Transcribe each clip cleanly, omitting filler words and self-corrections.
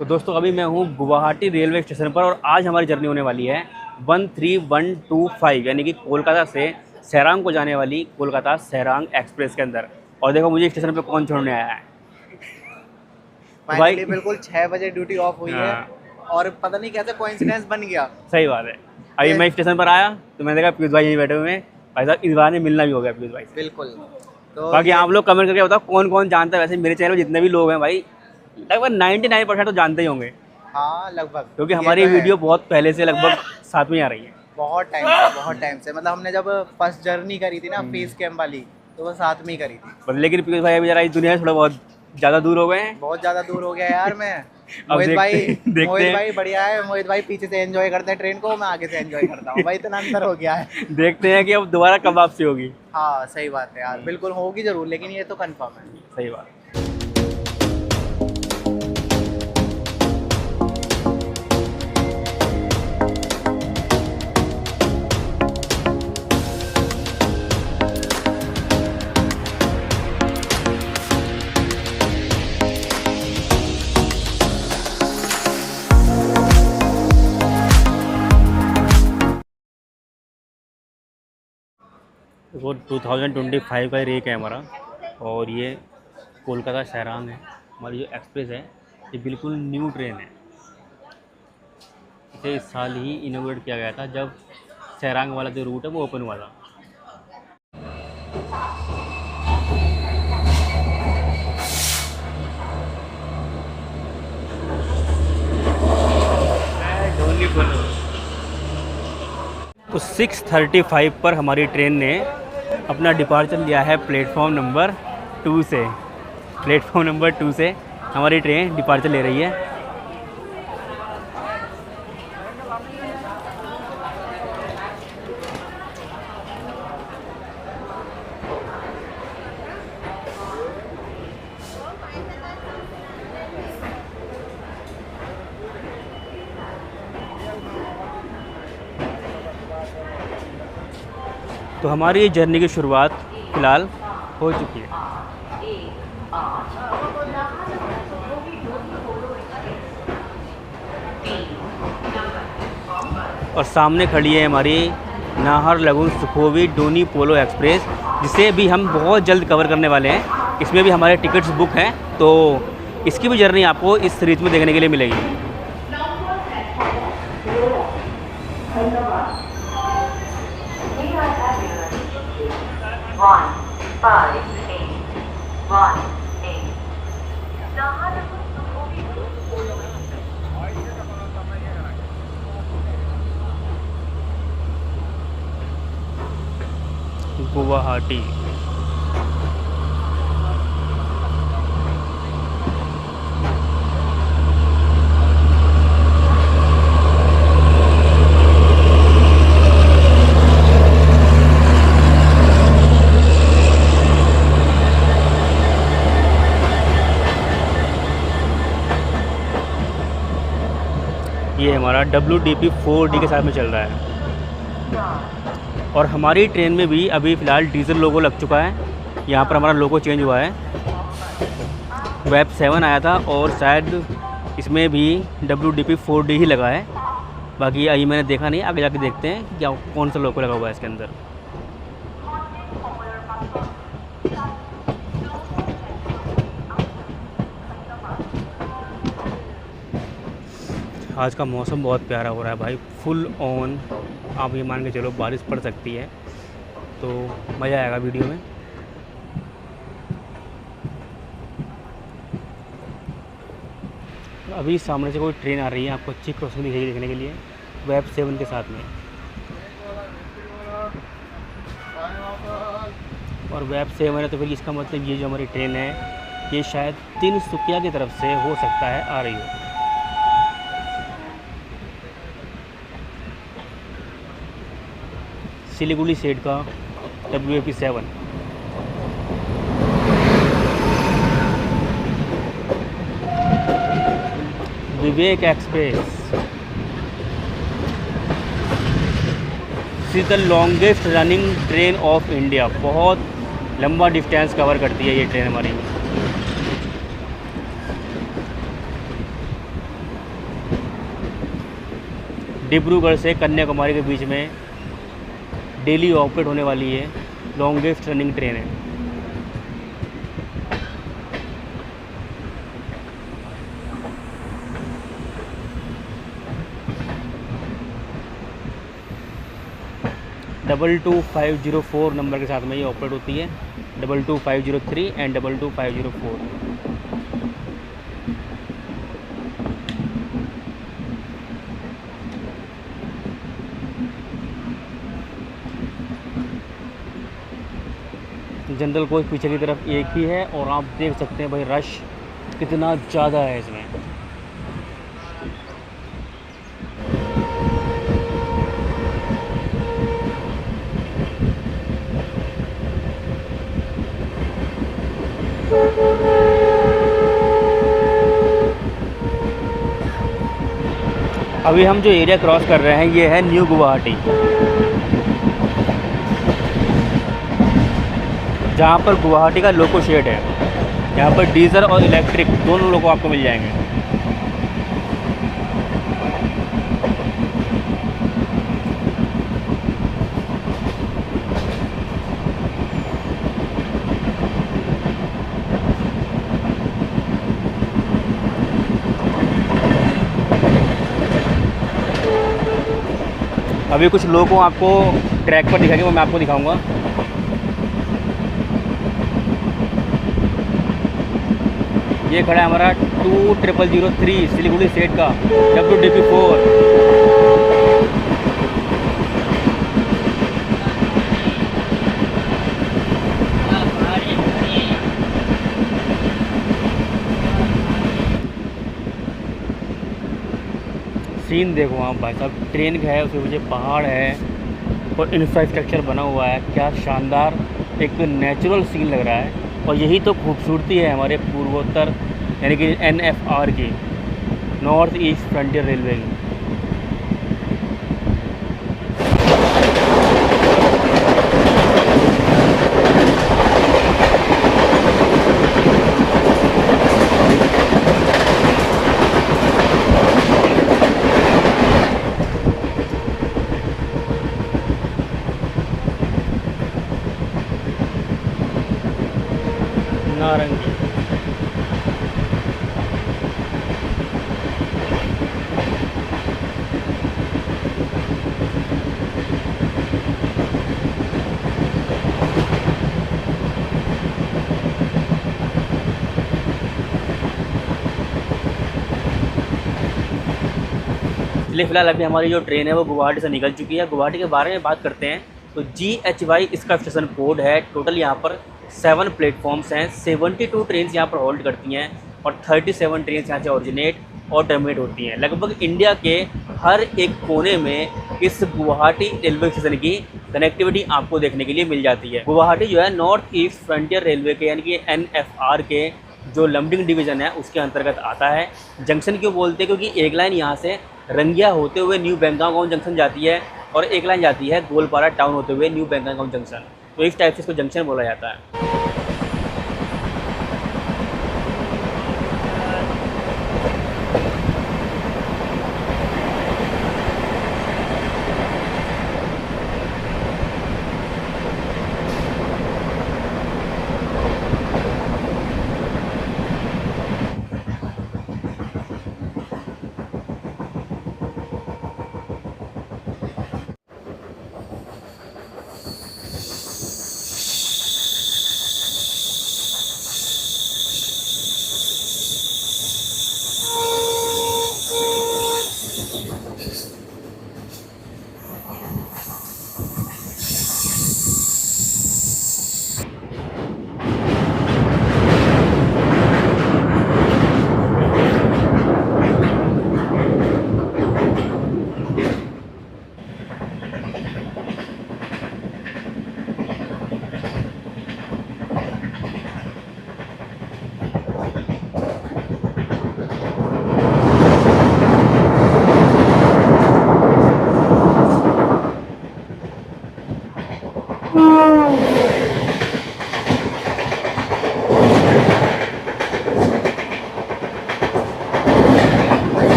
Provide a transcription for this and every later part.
तो दोस्तों अभी मैं हूँ गुवाहाटी रेलवे स्टेशन पर और आज हमारी जर्नी होने वाली है 13125 यानी कि कोलकाता से सेरांग को जाने वाली कोलकाता सेरांग एक्सप्रेस के अंदर। और देखो मुझे स्टेशन पे कौन छोड़ने आया है। तो भाई फाइनली बिल्कुल 6 बजे ड्यूटी ऑफ हुई है हाँ और पता नहीं कैसे कोइंसिडेंस बन गया। सही बात है। अभी मैं स्टेशन पर आया तो मैंने देखा पीयूष भाई यहीं बैठे हुए हैं। भाई साहब इस बार मिलना भी हो गया पीयूष भाई से। बिल्कुल। तो बाकी ये आप लोग कमेंट करके बताओ कौन कौन जानता है। वैसे मेरे चैनल में जितने भी लोग हैं भाई लगभग 99% तो जानते ही होंगे, हाँ लगभग क्योंकि ये हमारी तो है। वीडियो बहुत पहले से लगभग साथ में आ रही है। बहुत टाइम से मतलब हमने जब फर्स्ट जर्नी करी थी ना फेस कैम्प वाली, तो वो साथ में ही करी थी। पर लेकिन पीयूष भाई अभी जरा इस दुनिया से थोड़ा बहुत ज़्यादा दूर हो गए हैं। बहुत ज़्यादा दूर हो गया यार मैं। अब मोहित भाई देखते मोहित हैं भाई बढ़िया है। मोहित भाई पीछे से एंजॉय करते हैं ट्रेन को, मैं आगे से एंजॉय करता हूँ भाई, इतना अंतर हो गया है। देखते हैं कि अब दोबारा कब वापसी होगी। हाँ सही बात है यार, बिल्कुल होगी जरूर, लेकिन ये तो कंफर्म है। सही बात। वो 2025 का रेक है हमारा और ये कोलकाता सेरांग है। हमारी जो एक्सप्रेस है ये बिल्कुल न्यू ट्रेन है। इसे इस साल ही इनोवेट किया गया था जब सेरांग वाला जो रूट है वो ओपन हुआ था। तो 6:35 पर हमारी ट्रेन ने अपना डिपार्चर लिया है प्लेटफॉर्म नंबर 2 से। प्लेटफॉर्म नंबर 2 से हमारी ट्रेन डिपार्चर ले रही है। तो हमारी जर्नी की शुरुआत फ़िलहाल हो चुकी है। और सामने खड़ी है हमारी नाहरलगुन सुखोवी डोनी पोलो एक्सप्रेस, जिसे भी हम बहुत जल्द कवर करने वाले हैं। इसमें भी हमारे टिकट्स बुक हैं, तो इसकी भी जर्नी आपको इस सीरीज में देखने के लिए मिलेगी। गुवाहाटी। ये हमारा WDP 4D के साथ में चल रहा है। और हमारी ट्रेन में भी अभी फ़िलहाल डीजल लोगो लग चुका है। यहाँ पर हमारा लोगो चेंज हुआ है। वेब 7 आया था और शायद इसमें भी WDP 4D ही लगा है। बाकी अभी मैंने देखा नहीं, आगे जाके देखते हैं क्या कौन सा लोगो लगा हुआ है इसके अंदर। आज का मौसम बहुत प्यारा हो रहा है भाई, फुल ऑन। आप ये मान के चलो बारिश पड़ सकती है, तो मज़ा आएगा वीडियो में। अभी सामने से कोई ट्रेन आ रही है, आपको अच्छी क्रॉसिंग दिखेगी देखने के लिए, वेब 7 के साथ में। और वेब 7 है तो फिर इसका मतलब ये जो हमारी ट्रेन है ये शायद तिनसुकिया की तरफ से हो सकता है आ रही हो। सिलीगुड़ी सेट का WAP 7। Vivek express is the longest running train of India. बहुत लंबा डिस्टेंस कवर करती है ये ट्रेन हमारी। डिब्रूगढ़ से कन्याकुमारी के बीच में डेली ऑपरेट होने वाली ये लॉन्गेस्ट रनिंग ट्रेन है। डबल 2504 नंबर के साथ में ये ऑपरेट होती है, 22503 एंड 22504। जनरल कोच पीछे की तरफ एक ही है और आप देख सकते हैं भाई रश कितना ज़्यादा है इसमें। अभी हम जो एरिया क्रॉस कर रहे हैं ये है न्यू गुवाहाटी, जहाँ पर गुवाहाटी का लोको शेड है। यहाँ पर डीजल और इलेक्ट्रिक दोनों लोगों आपको मिल जाएंगे। अभी कुछ लोगों को आपको ट्रैक पर दिखाएंगे, वो मैं आपको दिखाऊंगा। ये खड़ा है हमारा 2003 सिलीगुड़ी सेट का WDP4। सीन देखो आप भाई साहब, ट्रेन का है उसके पीछे पहाड़ है और इंफ्रास्ट्रक्चर बना हुआ है, क्या शानदार एक नेचुरल सीन लग रहा है। और यही तो खूबसूरती है हमारे पूर्वोत्तर यानी कि NFR की, नॉर्थ ईस्ट फ्रंटियर रेलवे की। नारंगी इसलिए फ़िलहाल अभी हमारी जो ट्रेन है वो गुवाहाटी से निकल चुकी है। गुवाहाटी के बारे में बात करते हैं तो GHY इसका स्टेशन कोड है। टोटल यहाँ पर 7 प्लेटफॉर्म्स हैं, 72 ट्रेन यहाँ पर होल्ड करती हैं और 37 ट्रेन यहाँ से ऑरिजिनेट और टर्मिनेट होती हैं। लगभग इंडिया के हर एक कोने में इस गुवाहाटी रेलवे स्टेशन की कनेक्टिविटी आपको देखने के लिए मिल जाती है। गुवाहाटी जो है नॉर्थ ईस्ट फ्रंटियर रेलवे के यानी कि NFR के जो लमडिंग डिवीज़न है उसके अंतर्गत आता है। जंक्शन क्यों बोलते हैं, क्योंकि एक लाइन यहाँ से रंगिया होते हुए न्यू बेंगागांव जंक्शन जाती है और एक लाइन जाती है गोलपारा टाउन होते हुए न्यू बेंगागांव जंक्शन। तो इस टाइप से इसको जंक्शन बोला जाता है।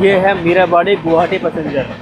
ये है मीराबाड़ी गुवाहाटी पैसेंजर।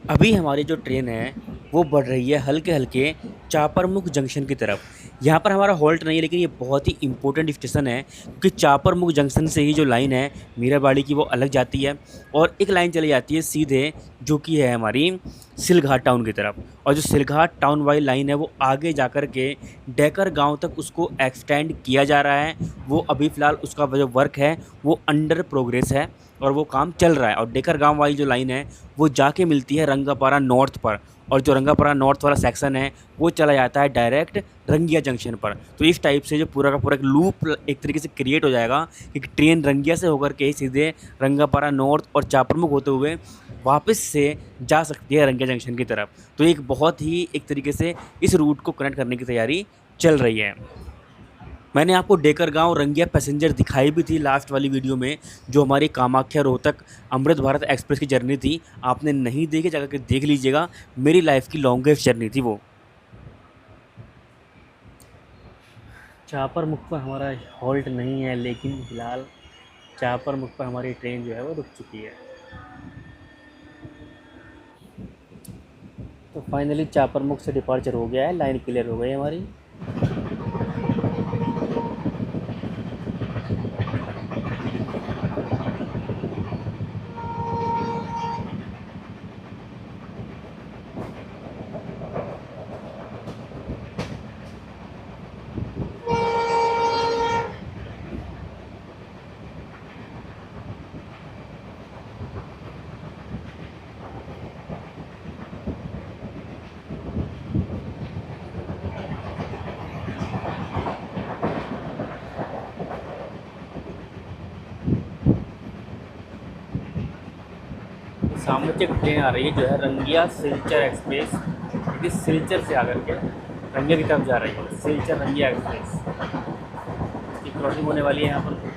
अभी हमारी जो ट्रेन है वो बढ़ रही है हल्के हल्के चापरमुख जंक्शन की तरफ। यहाँ पर हमारा हॉल्ट नहीं है, लेकिन ये बहुत ही इंपॉर्टेंट स्टेशन है क्योंकि चापरमुख जंक्शन से ही जो लाइन है मीराबाड़ी की वो अलग जाती है और एक लाइन चली जाती है सीधे, जो कि है हमारी सिलघाट टाउन की तरफ। और जो सिलघाट टाउन वाली लाइन है वो आगे जा कर के डेकर गांव तक उसको एक्सटेंड किया जा रहा है। वो अभी फ़िलहाल उसका जो वर्क है वो अंडर प्रोग्रेस है और वो काम चल रहा है। और डेकर गांव वाली जो लाइन है वो जाके मिलती है रंगापारा नॉर्थ पर, और जो रंगापारा नॉर्थ वाला सेक्शन है वो चला जाता है डायरेक्ट रंगिया जंक्शन पर। तो इस टाइप से जो पूरा का पूरा एक लूप एक तरीके से क्रिएट हो जाएगा कि ट्रेन रंगिया से होकर के सीधे रंगापारा नॉर्थ और चापरमुख होते हुए वापस से जा सकती है रंगिया जंक्शन की तरफ। तो एक बहुत ही एक तरीके से इस रूट को कनेक्ट करने की तैयारी चल रही है। मैंने आपको डेकर गांव रंगिया पैसेंजर दिखाई भी थी लास्ट वाली वीडियो में, जो हमारी कामाख्या रोहतक अमृत भारत एक्सप्रेस की जर्नी थी। आपने नहीं देखी, जाकर के देख लीजिएगा, मेरी लाइफ की लॉन्गेस्ट जर्नी थी वो। चापरमुख पर हमारा हॉल्ट नहीं है, लेकिन फ़िलहाल चापरमुख पर हमारी ट्रेन जो है वो रुक चुकी है। तो फाइनली चापरमुख से डिपार्चर हो गया है, लाइन क्लियर हो गई हमारी। सामने से एक ट्रेन आ रही है जो है रंगिया सिलचर एक्सप्रेस, क्योंकि सिलचर से आकर के रंगिया की तरफ जा रही है। सिलचर रंगिया एक्सप्रेस की क्रॉसिंग होने वाली है यहाँ पर।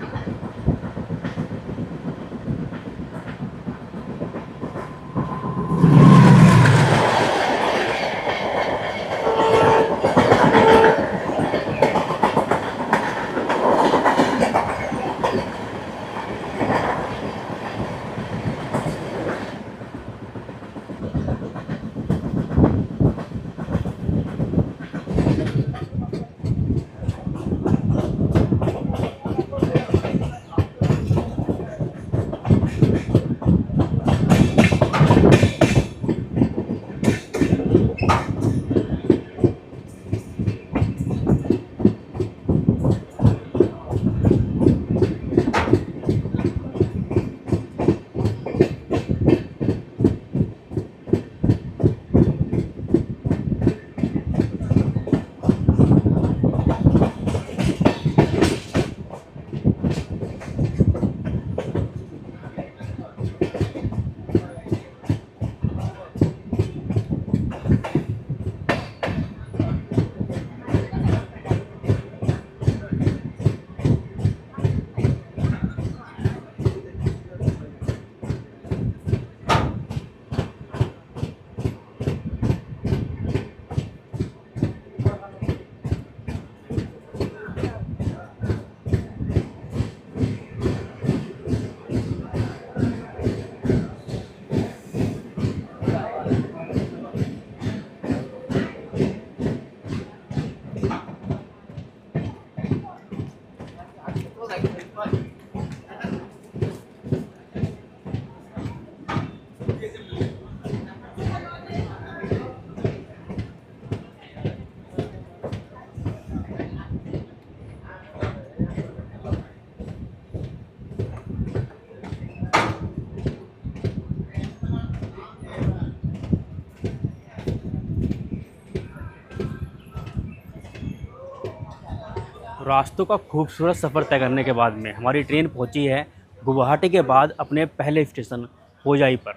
रास्तों का खूबसूरत सफ़र तय करने के बाद में हमारी ट्रेन पहुंची है गुवाहाटी के बाद अपने पहले स्टेशन होजाई पर।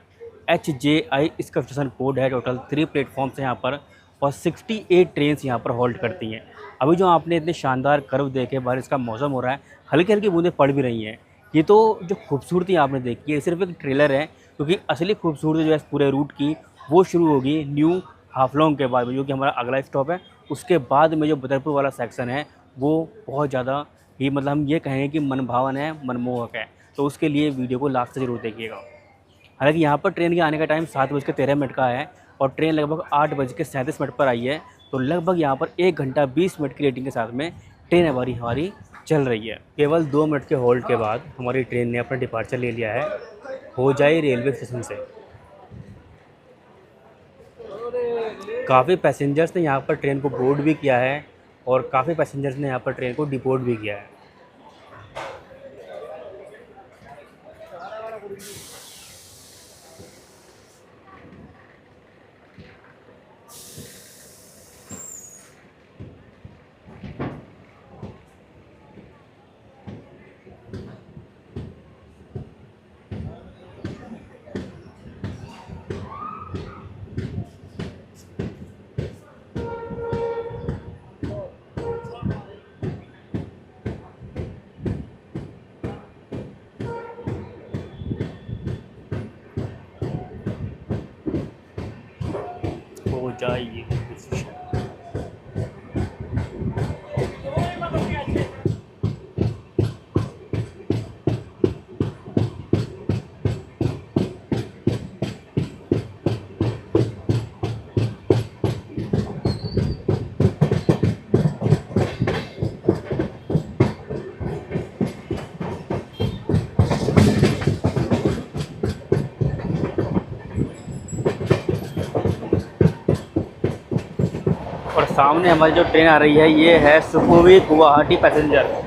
HJI इसका स्टेशन कोड है। टोटल 3 प्लेटफॉर्म्स हैं यहाँ पर और 68 ट्रेन्स यहाँ पर होल्ड करती हैं। अभी जो आपने इतने शानदार कर्व देखे, बारिश का मौसम हो रहा है, हल्की हल्की बूंदें पड़ भी रही हैं। ये तो जो खूबसूरती आपने देखी है सिर्फ एक ट्रेलर है, क्योंकि असली खूबसूरती जो है इस पूरे रूट की वो शुरू होगी न्यू हाफलोंग के बाद में, जो कि हमारा अगला स्टॉप है। उसके बाद में जो बदरपुर वाला सेक्शन है वो बहुत ज़्यादा ही मतलब हम ये कहेंगे कि मनभावन है, मनमोहक है। तो उसके लिए वीडियो को लास्ट तक जरूर देखिएगा। हालांकि यहाँ पर ट्रेन के आने का टाइम 7:13 का है और ट्रेन लगभग 8:37 पर आई है। तो लगभग यहाँ पर 1 घंटा 20 मिनट की रेटिंग के साथ में ट्रेन हमारी चल रही है। केवल 2 मिनट के होल्ड के बाद हमारी ट्रेन ने अपना डिपार्चर ले लिया है होजाई रेलवे स्टेशन से। काफ़ी पैसेंजर्स ने यहाँ पर ट्रेन को बोर्ड भी किया है और काफ़ी पैसेंजर्स ने यहाँ पर ट्रेन को डिपोर्ट भी किया है। होजाई और सामने हमारी जो ट्रेन आ रही है ये है सुखोवी गुवाहाटी पैसेंजर।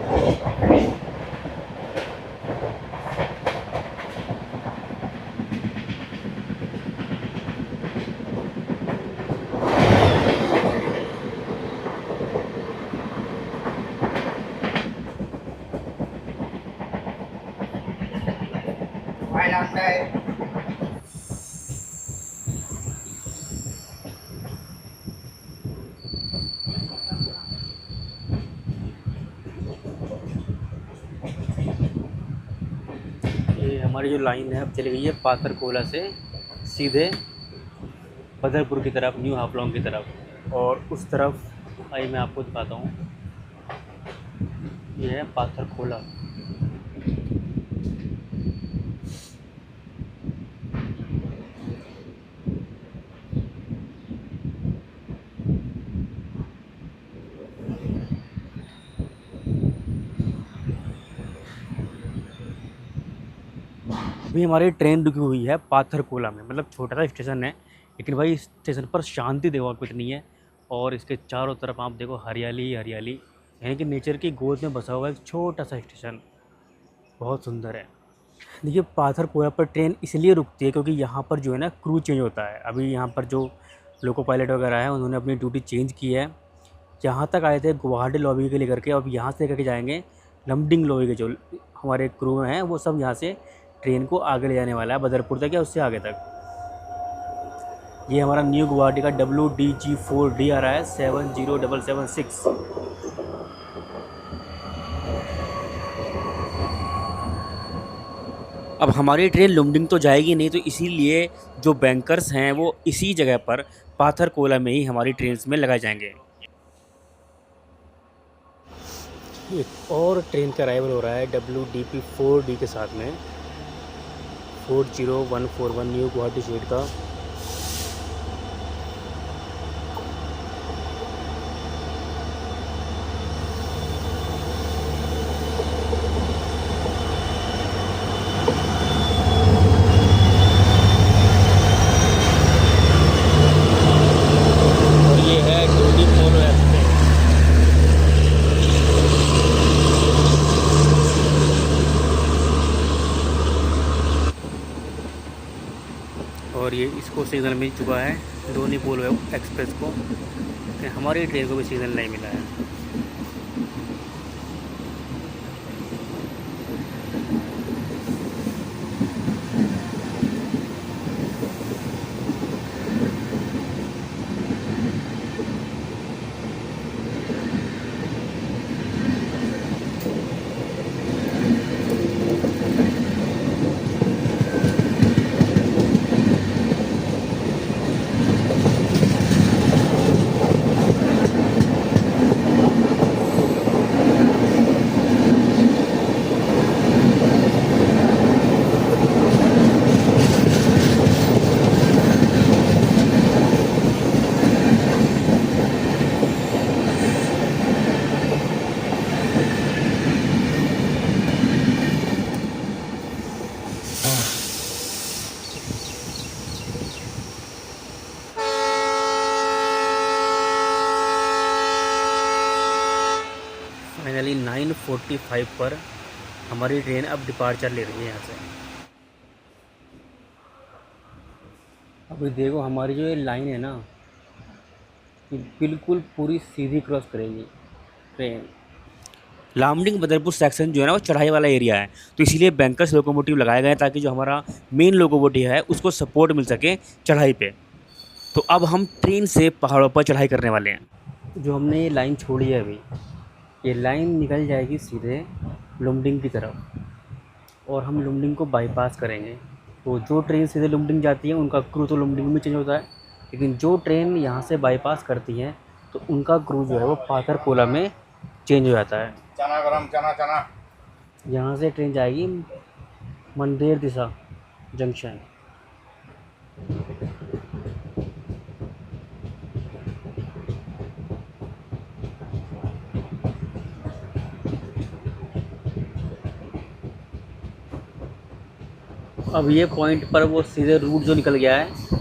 ये हमारी जो लाइन है अब चली गई है पाथरकोला से सीधे बदरपुर की तरफ, न्यू हाफलोंग की तरफ। और उस तरफ आइए मैं आपको दिखाता हूँ, ये है पाथरकोला। अभी हमारी ट्रेन रुकी हुई है पाथरकोला में, मतलब छोटा सा स्टेशन है लेकिन भाई इस स्टेशन पर शांति देखो आपको इतनी है। और इसके चारों तरफ आप देखो हरियाली ही हरियाली, यानी कि नेचर की गोद में बसा हुआ एक छोटा सा स्टेशन, बहुत सुंदर है। देखिए पाथरकोला पर ट्रेन इसलिए रुकती है क्योंकि यहाँ पर जो है ना क्रू चेंज होता है। अभी यहाँ पर जो लोको पायलट वगैरह है उन्होंने अपनी ड्यूटी चेंज की है। यहाँ तक आए थे गुवाहाटी लॉबी के लेकर के, अब यहाँ से लेकर के जाएंगे लमडिंग लॉबी के जो हमारे क्रू हैं वो सब यहाँ से ट्रेन को आगे ले जाने वाला है बदरपुर तक या उससे आगे तक। ये हमारा न्यू गुवाहाटी का WDG4D आ रहा है 70776। अब हमारी ट्रेन लुमडिंग तो जाएगी नहीं, तो इसीलिए जो बैंकर्स हैं वो इसी जगह पर पाथरकोला में ही हमारी ट्रेन में लगाए जाएंगे। एक और ट्रेन का अराइवल हो रहा है WDP4D के साथ में, 40141 न्यू गुवाहाटी शेड का। और ये है डोली मोनो एक्सप्रेस। और ये इसको सिग्नल मिल चुका है डोनी पोलो एक्सप्रेस को, लेकिन हमारी ट्रेन को भी सिग्नल नहीं मिला है। फाइनली 9:45 पर हमारी ट्रेन अब डिपार्चर ले रही है यहाँ से। अभी देखो हमारी जो ये लाइन है ना, ये बिल्कुल पूरी सीधी क्रॉस करेगी ट्रेन। लामडिंग बदरपुर सेक्शन जो है ना वो चढ़ाई वाला एरिया है, तो इसीलिए बैंकर्स लोकोमोटिव लगाए गए हैं ताकि जो हमारा मेन लोकोमोटिव है उसको सपोर्ट मिल सके चढ़ाई पे। तो अब हम ट्रेन से पहाड़ों पर चढ़ाई करने वाले हैं। जो हमने ये लाइन छोड़ी है अभी, ये लाइन निकल जाएगी सीधे लुमडिंग की तरफ और हम लुमडिंग को बाईपास करेंगे। तो जो ट्रेन सीधे लुमडिंग जाती है उनका क्रू तो लुमडिंग में चेंज होता है, लेकिन जो ट्रेन यहाँ से बाईपास करती है तो उनका क्रू जो है वो पाथरकोला में चेंज हो जाता है। चना गरम चना चना। यहाँ से ट्रेन जाएगी मंदिर दिशा जंक्शन। अब ये पॉइंट पर वो सीधे रूट जो निकल गया है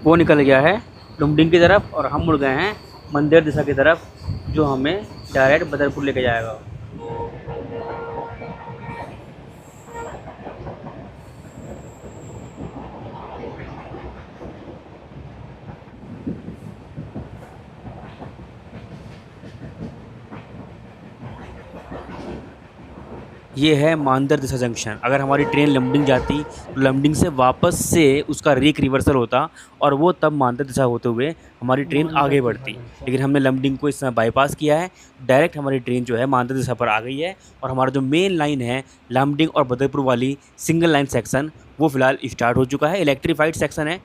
वो निकल गया है लुमडिंग की तरफ और हम मुड़ गए हैं मंदिर दिशा की तरफ, जो हमें डायरेक्ट बदरपुर लेके जाएगा। ये है मानदर दिशा जंक्शन। अगर हमारी ट्रेन लमडिंग जाती तो लमडिंग से वापस से उसका रिवर्सल होता और वो तब मानदर दिशा होते हुए हमारी ट्रेन आगे बढ़ती, लेकिन हमने लमडिंग को इस समय बाईपास किया है। डायरेक्ट हमारी ट्रेन जो है मानदर दिशा पर आ गई है और हमारा जो मेन लाइन है लमडिंग और बदरपुर वाली सिंगल लाइन सेक्शन वो फ़िलहाल स्टार्ट हो चुका है। इलेक्ट्रीफाइड सेक्शन है,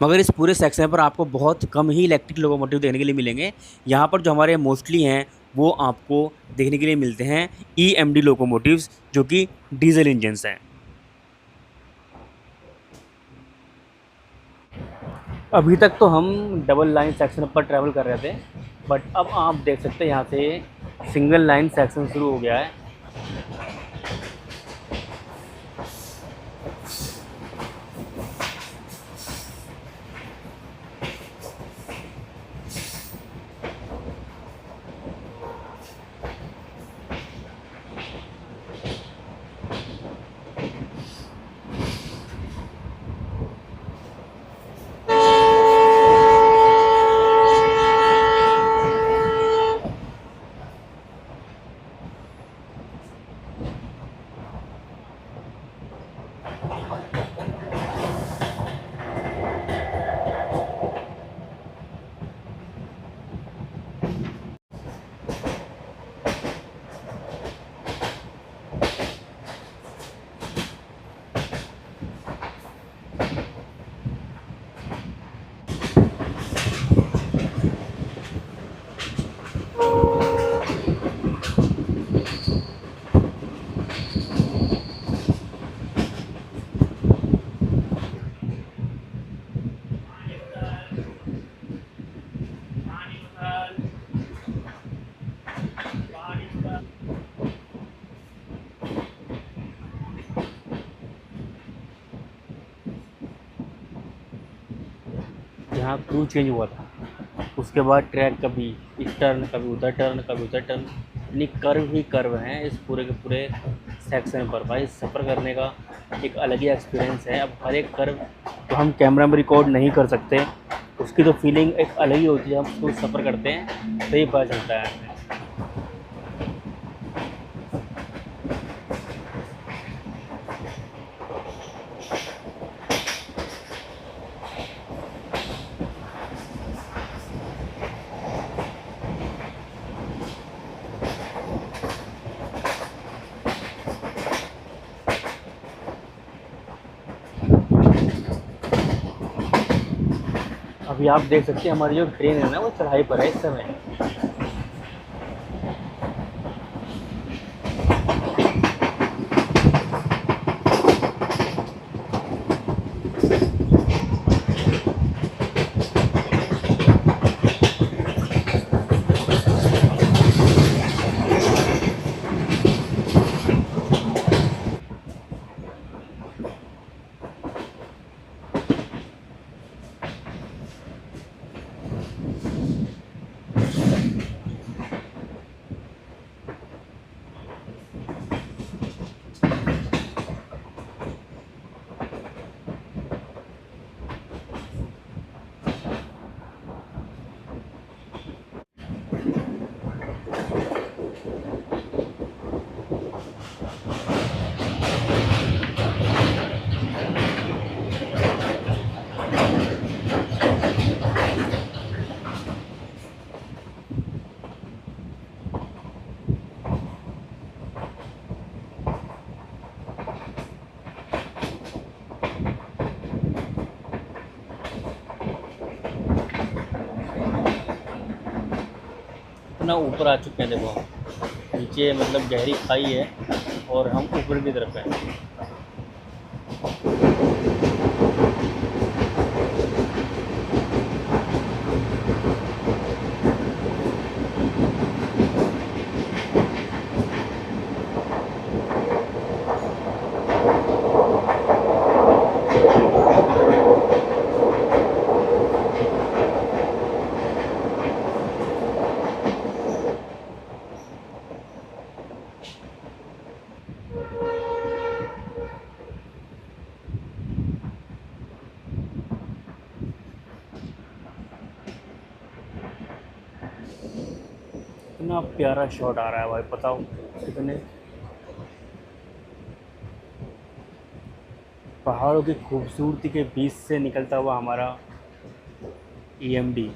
मगर इस पूरे सेक्शन पर आपको बहुत कम ही इलेक्ट्रिक लोकोमोटिव देखने के लिए मिलेंगे। यहाँ पर जो हमारे मोस्टली हैं वो आपको देखने के लिए मिलते हैं ईएमडी लोकोमोटिव्स, जो कि डीजल इंजन्स हैं। अभी तक तो हम डबल लाइन सेक्शन पर ट्रैवल कर रहे थे, बट अब आप देख सकते हैं यहाँ से सिंगल लाइन सेक्शन शुरू हो गया है। यहाँ क्रू चेंज हुआ था, उसके बाद ट्रैक कभी इस टर्न कभी उधर टर्न कभी उधर टर्न, यानी कर्व ही कर्व हैं इस पूरे के पूरे सेक्शन पर। भाई सफ़र करने का एक अलग ही एक्सपीरियंस है। अब हर एक कर्व तो हम कैमरा में रिकॉर्ड नहीं कर सकते, उसकी तो फीलिंग एक अलग ही होती है। हम उसको सफ़र करते हैं तो ही पता चलता है। अभी आप देख सकते हैं हमारी जो ट्रेन है ना वो चढ़ाई पर है इस समय। इतना ऊपर आ चुके हैं, देखो नीचे मतलब गहरी खाई है और हम ऊपर की तरफ हैं। इतना प्यारा शॉट आ रहा है भाई, बताओ कितने पहाड़ों की खूबसूरती के बीच से निकलता हुआ हमारा EMD।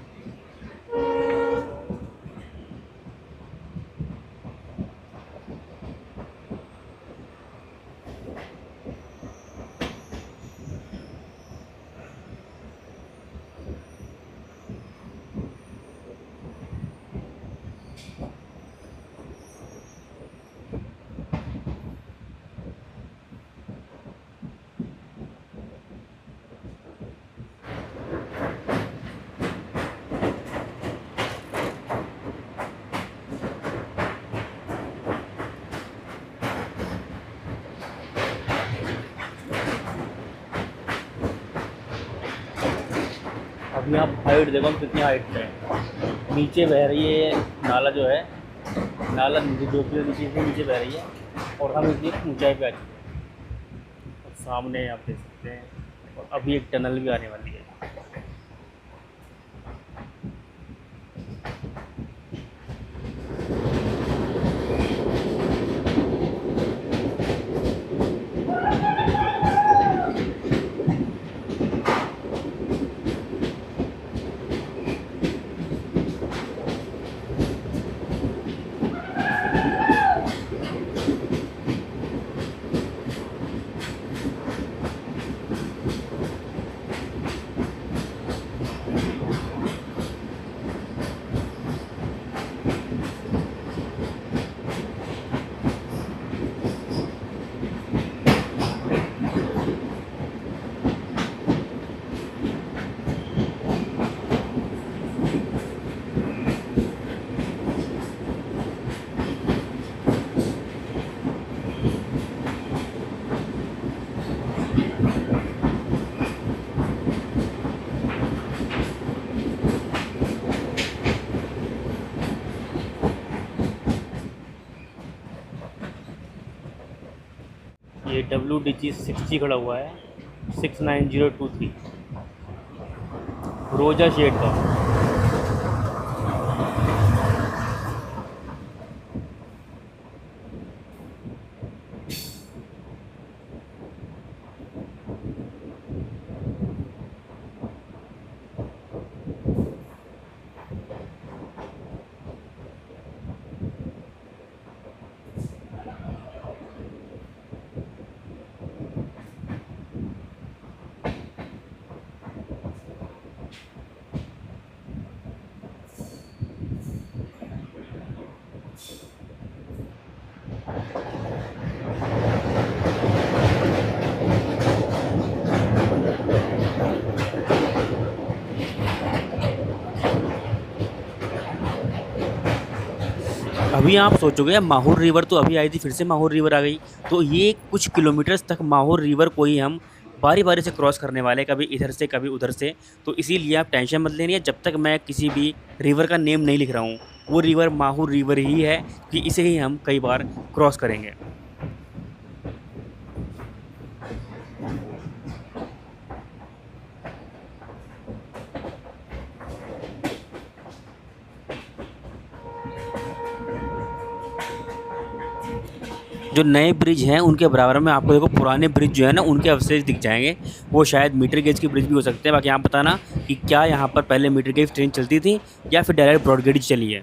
अभी आप हाइट देखो हम कितनी हाइट पे हैं। नीचे बह रही है नाला जो है, नाला नीचे 2 किलो नीचे से नीचे बह रही है और हम इतनी ऊंचाई पे आ चुके हैं। और सामने आप देख सकते हैं और अभी एक टनल भी आने वाली है। ये WDG 60 खड़ा हुआ है, 69023 रोजा शेड का। अभी आप सोचोगे माहौर रिवर तो अभी आई थी, फिर से माहौर रिवर आ गई। तो ये कुछ किलोमीटर्स तक माहौर रिवर को ही हम बारी बारी से क्रॉस करने वाले हैं, कभी इधर से कभी उधर से। तो इसीलिए आप टेंशन मत लेनी है, जब तक मैं किसी भी रिवर का नेम नहीं लिख रहा हूँ। वो रिवर माहौर रिवर ही है कि इसे ही हम कई बार क्रॉस करेंगे। जो नए ब्रिज हैं उनके बराबर में आपको देखो पुराने ब्रिज जो है ना उनके अवशेष दिख जाएंगे। वो शायद मीटर गेज के ब्रिज भी हो सकते हैं। बाकी आप बताना कि क्या यहाँ पर पहले मीटर गेज ट्रेन चलती थी या फिर डायरेक्ट ब्रॉड गेज चली है।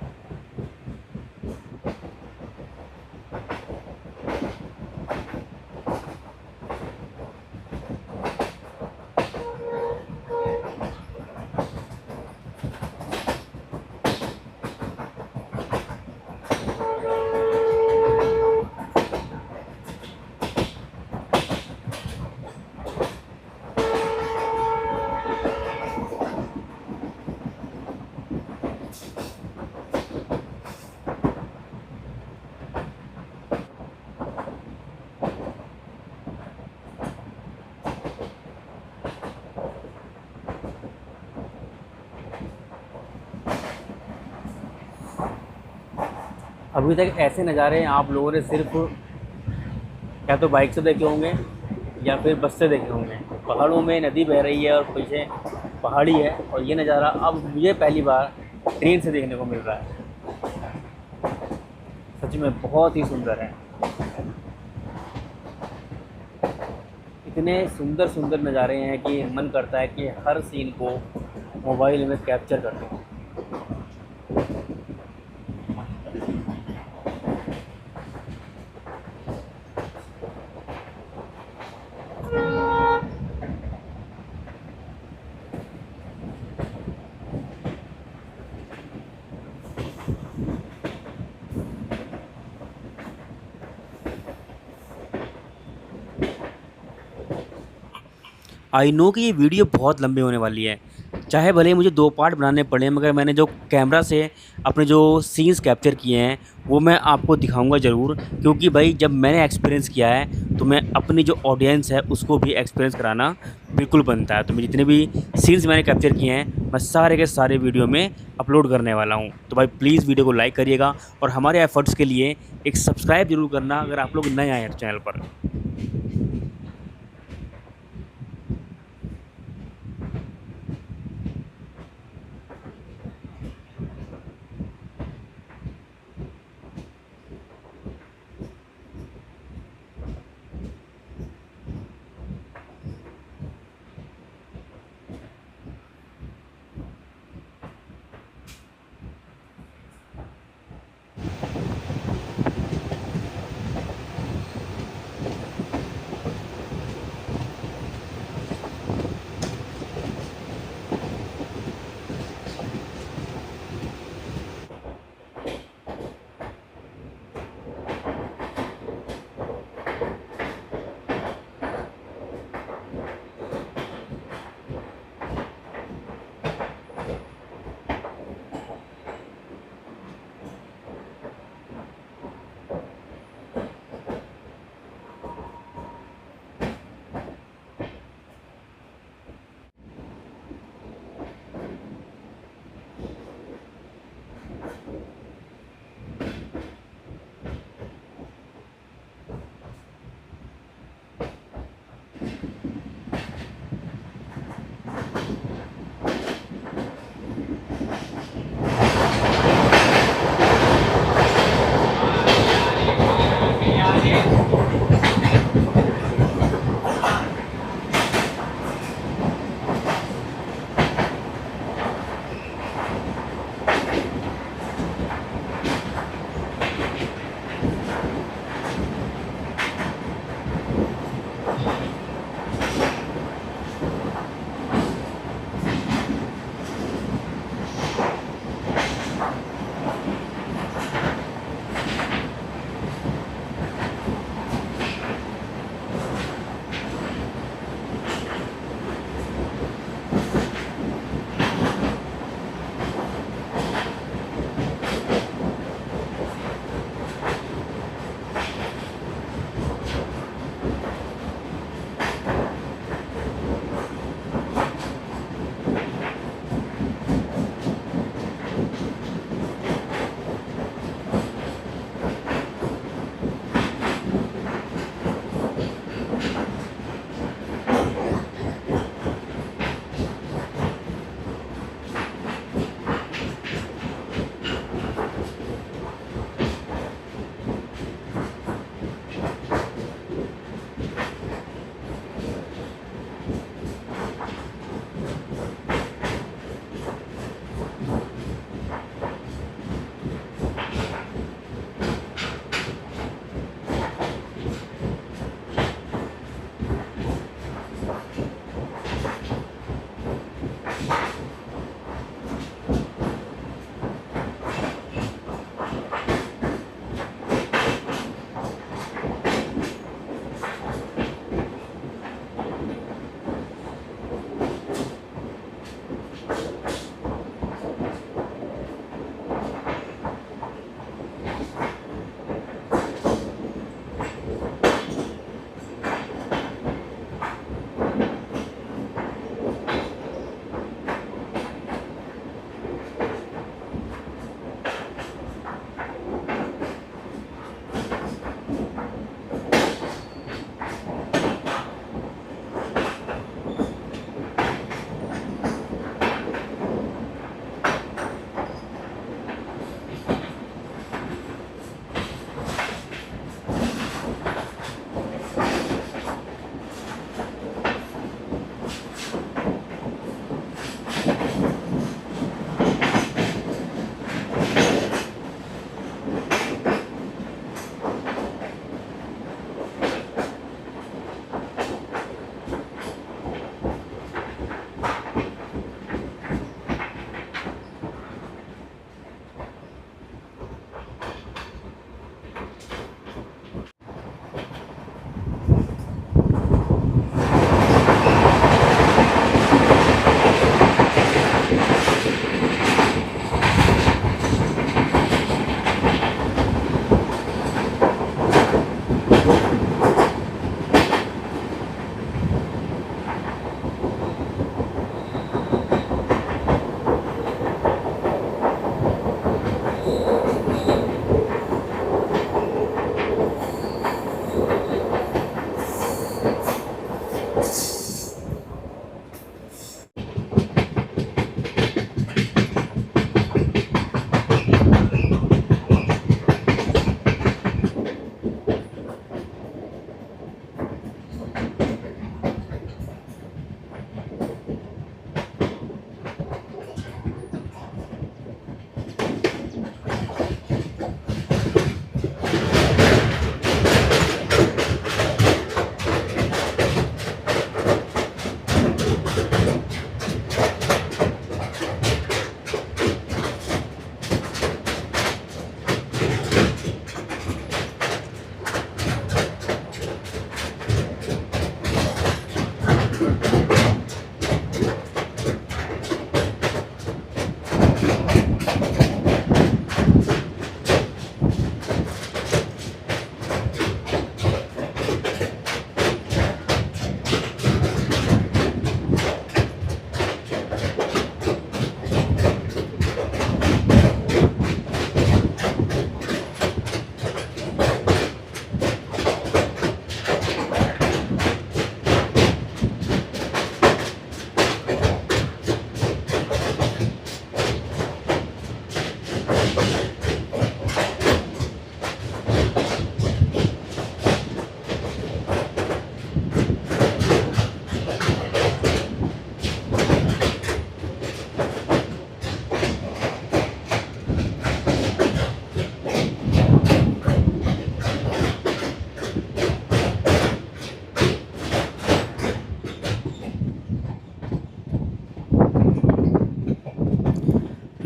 अभी तक ऐसे नज़ारे आप लोगों ने सिर्फ या तो बाइक से देखे होंगे या फिर बस से देखे होंगे। पहाड़ों में नदी बह रही है और पीछे पहाड़ी है, और ये नज़ारा अब मुझे पहली बार ट्रेन से देखने को मिल रहा है। सच में बहुत ही सुंदर है। इतने सुंदर सुंदर नज़ारे हैं कि मन करता है कि हर सीन को मोबाइल में कैप्चर कर लूँ। आई नो कि ये वीडियो बहुत लंबी होने वाली है, चाहे भले ही मुझे 2 पार्ट बनाने पड़े, मगर मैंने जो कैमरा से अपने जो सीन्स कैप्चर किए हैं वो मैं आपको दिखाऊंगा ज़रूर, क्योंकि भाई जब मैंने एक्सपीरियंस किया है तो मैं अपनी जो ऑडियंस है उसको भी एक्सपीरियंस कराना बिल्कुल बनता है। तो मैं जितने भी सीन्स मैंने कैप्चर किए हैं मैं सारे के सारे वीडियो में अपलोड करने वाला हूँ। तो भाई प्लीज़ वीडियो को लाइक करिएगा और हमारे एफर्ट्स के लिए एक सब्सक्राइब ज़रूर करना अगर आप लोग नए आए हैं चैनल पर।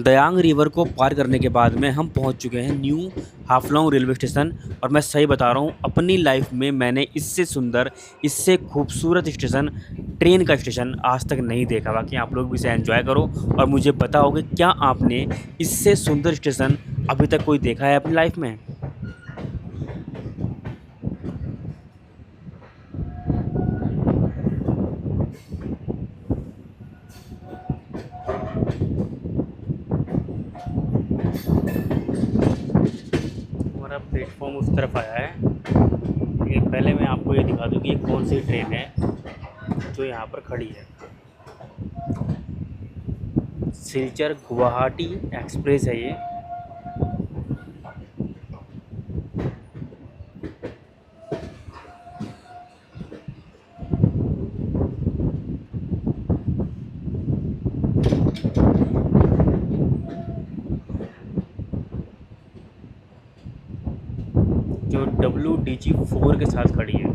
दयांग रिवर को पार करने के बाद में हम पहुंच चुके हैं न्यू हाफलोंग रेलवे स्टेशन। और मैं सही बता रहा हूं, अपनी लाइफ में मैंने इससे सुंदर, इससे खूबसूरत स्टेशन, ट्रेन का स्टेशन आज तक नहीं देखा। बाकी आप लोग भी इसे एंजॉय करो और मुझे बताओ कि क्या आपने इससे सुंदर स्टेशन अभी तक कोई देखा है अपनी लाइफ में। हमारा प्लेटफॉर्म उस तरफ आया है। ये पहले मैं आपको ये दिखा दूँ कि ये कौन सी ट्रेन है जो यहाँ पर खड़ी है। सिलचर गुवाहाटी एक्सप्रेस है ये। जो WDG4 के साथ खड़ी है।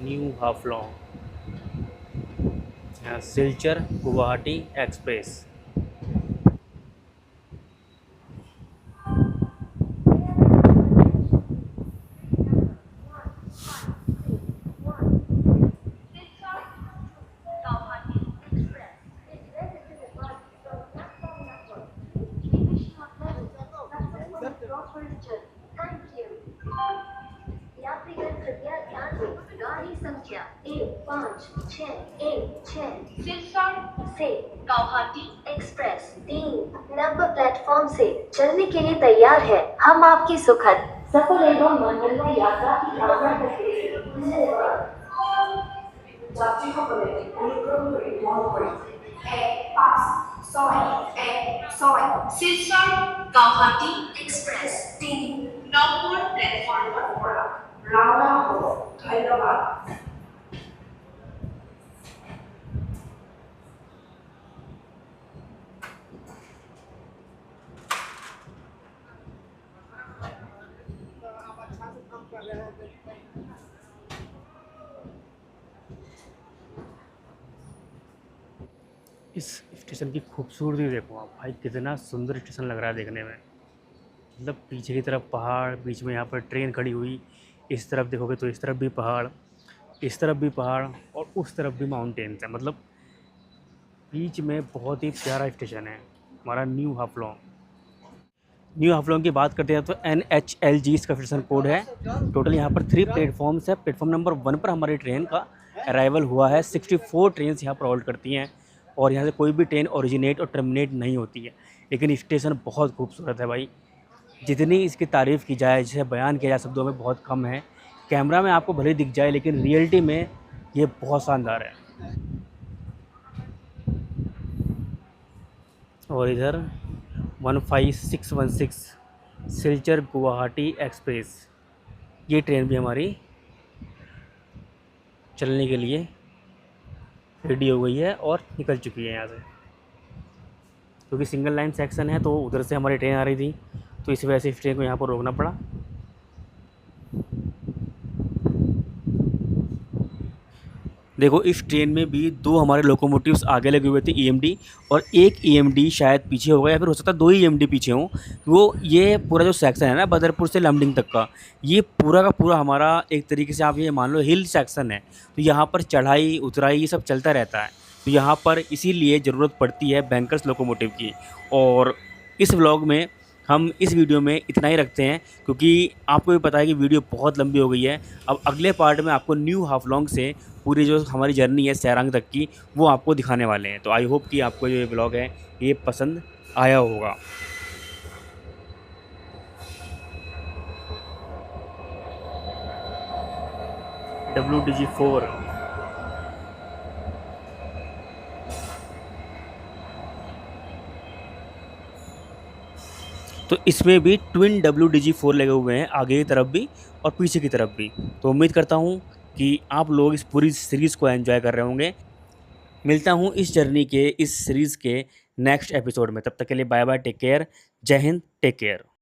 New Haflong Silchar Guwahati express. यात्रीगण कृपया ध्यान दें, गाड़ी संख्या 1561 सिलचर से गुवाहाटी एक्सप्रेस 3 नंबर प्लेटफॉर्म से चलने के लिए तैयार है। हम आपकी सुखद, सफल एवं मंगलमय यात्रा की कामना करते हैं। धन्यवाद। Silchar Guwahati express 3 number platform पर रवाना हो। धन्यवाद। इस स्टेशन की खूबसूरती देखो आप भाई, कितना सुंदर स्टेशन लग रहा है देखने में। मतलब पीछे की तरफ पहाड़, बीच में यहाँ पर ट्रेन खड़ी हुई। इस तरफ देखोगे तो इस तरफ भी पहाड़, इस तरफ भी पहाड़ और उस तरफ भी माउंटेन्स है। मतलब बीच में बहुत ही प्यारा स्टेशन है हमारा न्यू हाफलोंग। न्यू हाफलोंग की बात करते हैं तो NHLG इसका स्टेशन कोड है। टोटल यहाँ पर 3 प्लेटफॉर्म्स है। प्लेटफॉर्म नंबर 1 पर हमारी ट्रेन का अराइवल हुआ है। 64 ट्रेन यहाँ पर होल्ड करती हैं और यहाँ से कोई भी ट्रेन ओरिजिनेट और टर्मिनेट नहीं होती है। लेकिन स्टेशन बहुत खूबसूरत है भाई, जितनी इसकी तारीफ़ की जाए, जिसे बयान किया जाए शब्दों में बहुत कम है। कैमरा में आपको भले दिख जाए लेकिन रियलिटी में ये बहुत शानदार है। और इधर 15616 सिलचर गुवाहाटी एक्सप्रेस, ये ट्रेन भी हमारी चलने के लिए रेडी हो गई है और निकल चुकी है यहाँ से। क्योंकि सिंगल लाइन सेक्शन है तो उधर से हमारी ट्रेन आ रही थी, तो इस वजह से इस ट्रेन को यहाँ पर रोकना पड़ा। देखो इस ट्रेन में भी 2 हमारे लोकोमोटिव्स आगे लगे हुए थे EMD, और एक EMD शायद पीछे हो गया या फिर हो सकता है 2 ही EMD पीछे हों। वो ये पूरा जो सेक्शन है ना बदरपुर से लमडिंग तक का, ये पूरा का पूरा हमारा एक तरीके से आप ये मान लो हिल सेक्शन है। तो यहाँ पर चढ़ाई उतराई ये सब चलता रहता है। तो यहाँ पर इसीलिए ज़रूरत पड़ती है बैंकर्स लोकोमोटिव की। और इस व्लॉग में हम इस वीडियो में इतना ही रखते हैं, क्योंकि आपको भी पता है कि वीडियो बहुत लंबी हो गई है। अब अगले पार्ट में आपको न्यू हाफलोंग से पूरी जो हमारी जर्नी है सैरांग तक की, वो आपको दिखाने वाले हैं। तो आई होप कि आपको जो ये व्लॉग है ये पसंद आया होगा। WDG4 तो इसमें भी ट्विन WDG4 लगे हुए हैं, आगे की तरफ भी और पीछे की तरफ भी। तो उम्मीद करता हूँ कि आप लोग इस पूरी सीरीज़ को एंजॉय कर रहे होंगे। मिलता हूँ इस जर्नी के, इस सीरीज़ के नेक्स्ट एपिसोड में। तब तक के लिए बाय बाय, टेक केयर, जय हिंद, टेक केयर।